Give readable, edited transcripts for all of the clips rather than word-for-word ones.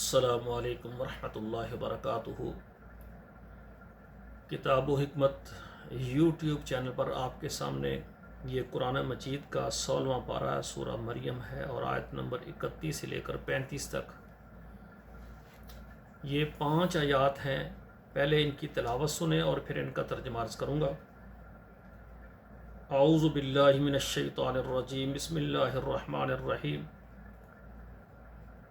السلام علیکم ورحمۃ اللہ وبرکاتہ۔ کتاب و حکمت یوٹیوب چینل پر آپ کے سامنے یہ قرآن مجید کا 16واں پارہ سورہ مریم ہے اور آیت نمبر 31 سے لے کر 35 تک یہ 5 آیات ہیں۔ پہلے ان کی تلاوت سنیں اور پھر ان کا ترجمہ عرض کروں گا۔ اعوذ باللہ من الشیطان الرجیم، بسم اللہ الرحمن الرحیم۔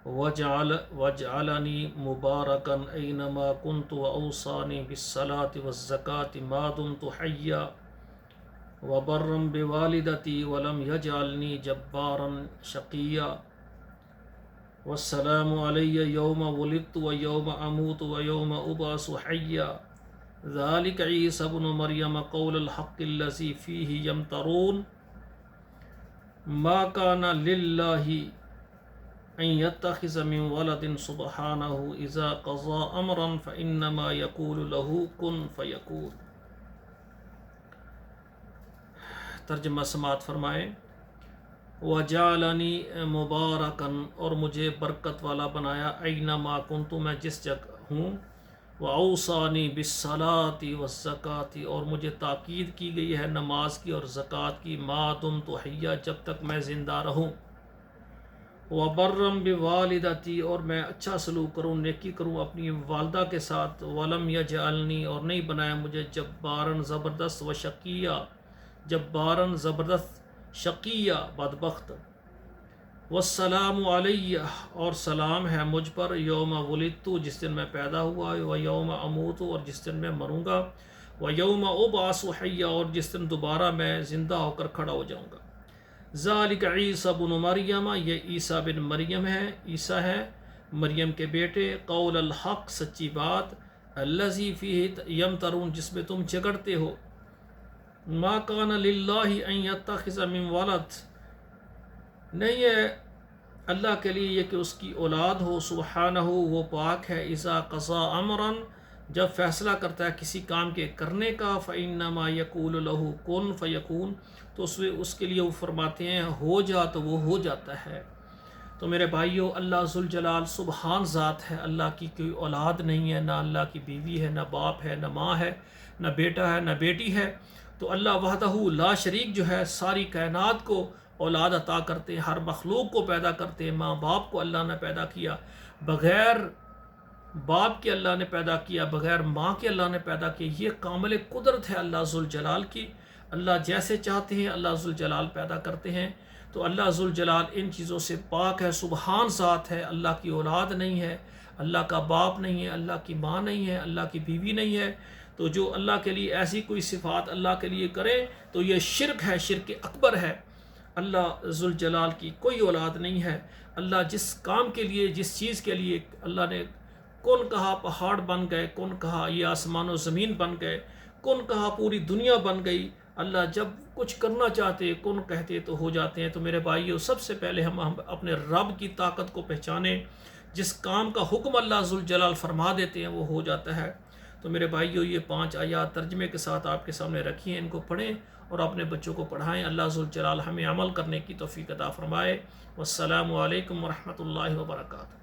وَجَعَلَنِي مُبَارَكًا أَيْنَمَا كُنْتُ وَأَوْصَانِي بِالصَّلَاةِ وَالزَّكَاةِ مَا دُمْتُ حَيًّا وَبَرًّا بِوَالِدَتِي وَلَمْ يَجْعَلْنِي جَبَّارًا شَقِيًّا وَالسَّلَامُ عَلَيَّ يَوْمَ وُلِدتُّ وَيَوْمَ أَمُوتُ وَيَوْمَ أُبْعَثُ حَيًّا ذَلِكَ عِيسَى ابْنُ مَرْيَمَ قَوْلُ الْحَقِّ الَّذِي فِيهِ يَمْتَرُونَ مَا كَانَ لِلَّهِ أن يتخذ من ولد سبحانه إذا قضى أمرا فإنما يقول له كن فيكون۔ ترجمہ سماعت فرمائیں۔ وَجَعَلَنِي مُبَارَكًا، اور مجھے برکت والا بنایا، أَيْنَمَا كُنْتُ، میں جس جگہ ہوں، وَأَوْصَانِي بِالصَّلَاةِ وَالزَّكَاةِ، اور مجھے تاکید کی گئی ہے نماز کی اور زکوٰۃ کی، مَا دُمْتُ حَيًّا، جب تک میں زندہ رہوں، وَبَرًّا بِوَالِدَتِي، اور میں اچھا سلوک کروں، نیکی کروں اپنی والدہ کے ساتھ، وَلَمْ يَجْعَلْنِي، اور نہیں بنایا مجھے، جَبَّارًا زبردست، وَشَقِيًّا، جَبَّارًا زبردست، شقیہ بدبخت، وَالسَّلَامُ عَلَيَّ، اور سلام ہے مجھ پر، یوم ولدتُ، جس دن میں پیدا ہوا، وَیوم أَمُوتُ، اور جس دن میں مروں گا، وَیوم أُبْعَثُ حَيًّا، اور جس دن دوبارہ میں زندہ ہو کر کھڑا ہو جاؤں گا۔ ذالک عیسی ابن مریم، یہ عیسیٰ بن مریم ہے، عیسیٰ ہے مریم کے بیٹے، قول الحق، سچی بات، الذی فیہ یمترون، جس میں تم جھگڑتے ہو، ما کان للہ ان یتخذ من ولد، نہیں ہے اللہ کے لیے یہ کہ اس کی اولاد ہو، سبحانہ، وہ پاک ہے، اذا قضا امرا، جب فیصلہ کرتا ہے کسی کام کے کرنے کا، فإنما یقول له کن فیکون، تو اس کے لیے وہ فرماتے ہیں ہو جا، تو وہ ہو جاتا ہے۔ تو میرے بھائیو، اللہ ذوالجلال سبحان ذات ہے، اللہ کی کوئی اولاد نہیں ہے، نہ اللہ کی بیوی ہے، نہ باپ ہے، نہ ماں ہے، نہ بیٹا ہے، نہ بیٹی ہے۔ تو اللہ وحدہ لا شریک جو ہے، ساری کائنات کو اولاد عطا کرتے ہیں، ہر مخلوق کو پیدا کرتے ہیں۔ ماں باپ کو اللہ نے پیدا کیا، بغیر باپ کے اللہ نے پیدا کیا، بغیر ماں کے اللہ نے پیدا کیا۔ یہ کامل قدرت ہے اللہ ذوالجلال کی۔ اللہ جیسے چاہتے ہیں اللہ ذوالجلال پیدا کرتے ہیں۔ تو اللہ ذوالجلال ان چیزوں سے پاک ہے، سبحان ذات ہے، اللہ کی اولاد نہیں ہے، اللہ کا باپ نہیں ہے، اللہ کی ماں نہیں ہے، اللہ کی بیوی نہیں ہے۔ تو جو اللہ کے لیے ایسی کوئی صفات اللہ کے لیے کرے تو یہ شرک ہے، شرک اکبر ہے۔ اللہ ذوالجلال کی کوئی اولاد نہیں ہے۔ اللہ جس کام کے لیے، جس چیز کے لیے اللہ نے کن کہا پہاڑ بن گئے، کن کہا یہ آسمان و زمین بن گئے، کن کہا پوری دنیا بن گئی۔ اللہ جب کچھ کرنا چاہتے، کن کہتے تو ہو جاتے ہیں۔ تو میرے بھائیو، سب سے پہلے ہم اپنے رب کی طاقت کو پہچانیں، جس کام کا حکم اللہ ذوالجلال فرما دیتے ہیں وہ ہو جاتا ہے۔ تو میرے بھائیو، یہ 5 آیات ترجمے کے ساتھ آپ کے سامنے رکھی ہیں، ان کو پڑھیں اور اپنے بچوں کو پڑھائیں۔ اللہ ذوالجلال ہمیں عمل کرنے کی توفیق عطا فرمائے۔ والسلام علیکم ورحمۃ اللہ وبرکاتہ۔